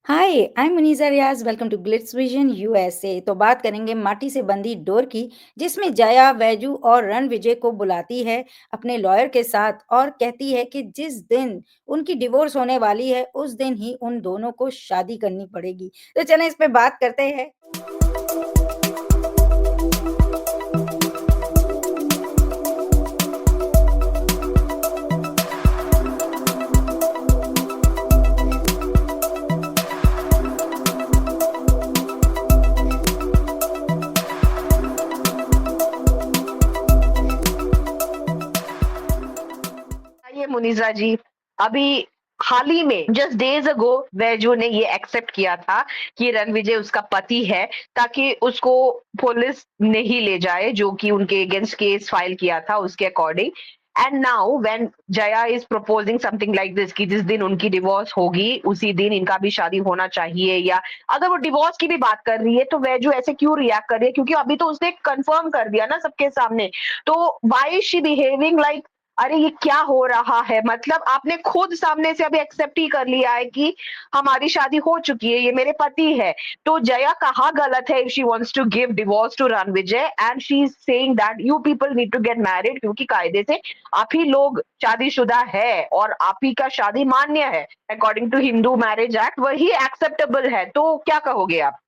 Hi, I am Muneeza Riaz, welcome to glitz vision USA. तो बात करेंगे माटी से बंधी डोर की, जिसमें जया, वैजू और रणविजय को बुलाती है अपने लॉयर के साथ और कहती है कि जिस दिन उनकी डिवोर्स होने वाली है, उस दिन ही उन दोनों को शादी करनी पड़ेगी। तो चलें इस पे बात करते हैं। बताइए मुनीजा जी। अभी हाल ही में जस्ट डेज अगो वैजू ने ये एक्सेप्ट किया था कि रणविजय उसका पति है, ताकि उसको पुलिस नहीं ले जाए जो कि उनके अगेंस्ट केस फाइल किया था उसके according. And now when Jaya is proposing something like this कि जिस दिन उनकी डिवोर्स होगी उसी दिन इनका भी शादी होना चाहिए, या अगर वो डिवोर्स की भी बात कर रही है तो वैजू ऐसे क्यों रिएक्ट कर रही है, क्योंकि अभी तो उसने कंफर्म कर दिया ना सबके सामने। तो why is she behaving like अरे ये क्या हो रहा है? मतलब आपने खुद सामने से अभी एक्सेप्ट ही कर लिया है कि हमारी शादी हो चुकी है, ये मेरे पति है। तो जया कहाँ गलत है if she wants to give divorce to Ranvijay and she is saying that you people need to get married, क्योंकि कायदे से आप ही लोग शादीशुदा है और आप ही का शादी मान्य है। According to Hindu marriage act वही एक्सेप्टेबल है। तो क्या कहोगे आप?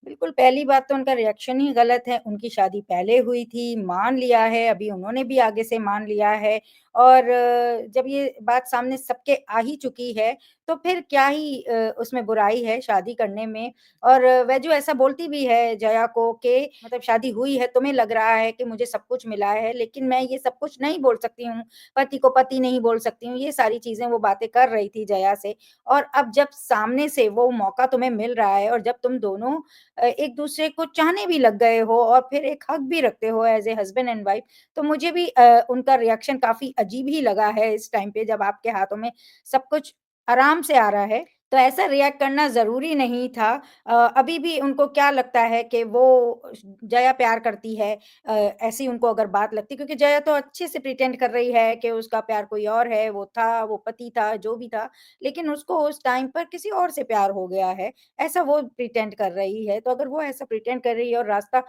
बिल्कुल, पहली बात तो उनका रिएक्शन ही गलत है, उनकी शादी पहले हुई थी, मान लिया है, अभी उन्होंने भी आगे से मान लिया है और जब ये बात सामने सबके आ ही चुकी है, तो फिर क्या ही उसमें बुराई है शादी करने में। और वह जो ऐसा बोलती भी है जया को कि मतलब शादी हुई है, तुम्हें लग रहा है कि मुझे सब कुछ मिला है, लेकिन मैं ये सब कुछ नहीं बोल सकती हूँ, पति को पति नहीं बोल सकती हूँ, ये सारी चीज़ें वो बातें कर रही थी जया से। और अब जब सामने से वो मौका तुम्हें मिल रहा है और जब तुम दोनों एक-दूसरे को चाहने भी लग गए हो और फिर एक हक भी रखते हो as a husband and wife, तो मुझे भी उनका रिएक्शन काफ़ी अजीब ही लगा है इस टाइम पे जब आपके हाथों में सब कुछ आराम से आ रहा है, तो ऐसा रिएक्ट करना ज़रूरी नहीं था। अभी भी उनको क्या लगता है कि वो जया प्यार करती है, ऐसी उनको अगर बात लगती है क्योंकि जया तो अच्छे से प्रिटेंड कर रही है कि उसका प्यार कोई और है, वो था, वो पति था, जो भी था, लेकिन उसको उस टाइम पर किसी और से प्यार हो गया है। ऐसा वो प्रिटेंड कर रही है, तो अगर वो ऐसा प्रिटेंड कर रही है और रास्ता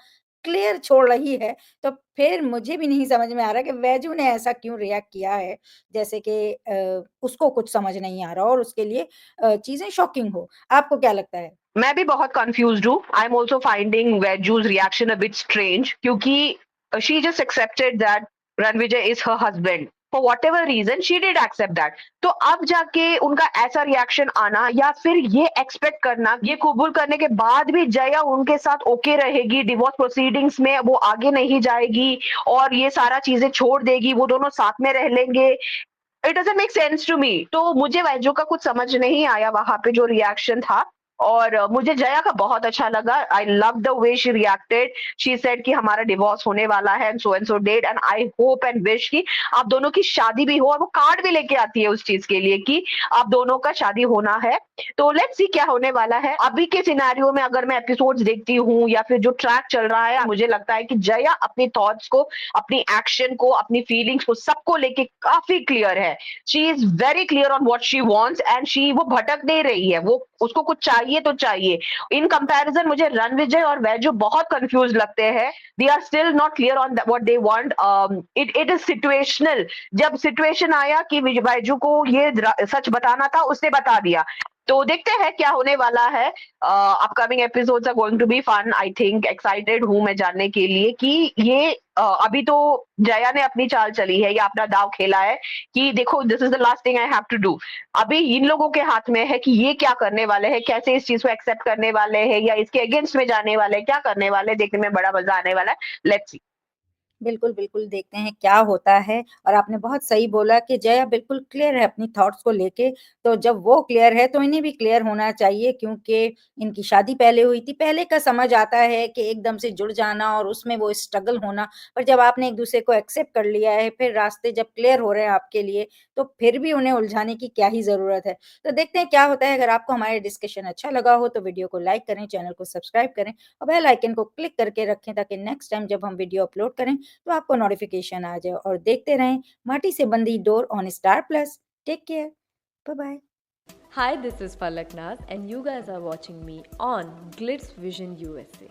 क्लियर छोड़ रही है, तो फिर मुझे भी नहीं समझ में आ रहा कि वैजू ने ऐसा क्यों रिएक्ट किया है, जैसे कि उसको कुछ समझ नहीं आ रहा और उसके लिए चीज़ें शॉकिंग हो। आपको क्या लगता है? मैं भी बहुत कंफ्यूज्ड हूँ। आई एम आल्सो फाइंडिंग वेजूज़ रिएक्शन अ बिट स्ट्रेंज, क्योंकि she just accepted that Ranvijay is her husband. For whatever reason she did accept that. तो अब जाके उनका ऐसा रिएक्शन आना या फिर ये एक्सपेक्ट करना, ये कबूल करने के बाद भी जया उनके साथ ओके रहेगी, डिवोर्स प्रोसीडिंग्स में वो आगे नहीं जाएगी और ये सारा चीज़ें छोड़ देगी, वो दोनों साथ में रह लेंगे। It doesn't make sense to me. तो मुझे वैजू का कुछ समझ नहीं आया वहाँ पे जो रिएक्शन था। और मुझे जया का बहुत अच्छा लगा। I love the way she reacted. She said कि हमारा डिवोर्स होने वाला है and so date, and I hope and wish कि आप दोनों की शादी भी हो, और वो कार्ड भी लेके आती है उस चीज के लिए कि आप दोनों का शादी होना है। तो लेट्स सी क्या होने वाला है। अभी के सिनेरियो में अगर मैं एपिसोड्स देखती हूँ या फिर जो ट्रैक चल रहा है, मुझे लगता है कि जया अपनी थॉट्स को, अपनी एक्शन को, अपनी फीलिंग्स को, सबको लेके काफी क्लियर है। She is very clear on what she wants and she वो भटक नहीं रही है। वो उसको कुछ चाहिए तो चाहिए। इन कंपैरिजन मुझे रणविजय और वैजू बहुत कंफ्यूज लगते हैं। They are still not clear on what they want. It it is situational. जब सिचुएशन आया कि वैजू को ये सच बताना था, उसने बता दिया। तो देखते हैं क्या होने वाला है। Upcoming episodes are going to be fun. I think excited हूं मैं जानने के लिए कि ये अभी तो जया ने अपनी चाल चली है या अपना दाव खेला है कि देखो this is the last thing I have to do. अभी इन लोगों के हाथ में है कि ये क्या करने वाले हैं, कैसे इस चीज को एक्सेप्ट करने वाले हैं या इसके अगेंस्ट में जाने वाले हैं, क्या करने वाले हैं, देखने में बड़ा मजा आने वाला है। Let's see. बिल्कुल, बिल्कुल, देखते हैं क्या होता है और आपने बहुत सही बोला कि जया बिल्कुल क्लियर है अपनी थॉट्स को लेके, तो जब वो क्लियर है तो इन्हें भी क्लियर होना चाहिए क्योंकि इनकी शादी पहले हुई थी। पहले का समझ आता है कि एकदम से जुड़ जाना और उसमें वो स्ट्रगल होना, पर जब आपने एक-दूसरे को एक्सेप्ट कर लिया है, फिर रास्ते जब क्लियर हो रहे हैं आपके लिए, तो फिर भी उन्हें उलझाने की क्या ही ज़रूरत है। तो देखते हैं क्या होता है, अगर आपको हमारा डिस्कशन अच्छा लगा हो तो वीडियो को लाइक करें, चैनल को सब्सक्राइब करें और बेल आइकन को क्लिक करके रखें ताकि नेक्स्ट टाइम जब हम वीडियो अपलोड करें तो आपको नोटिफिकेशन आ जाए और देखते रहें Maati Se Bandhi Dor on Star Plus. Take care, bye bye. Hi, this is Palak Naz, and you guys are watching me on Glitz Vision USA.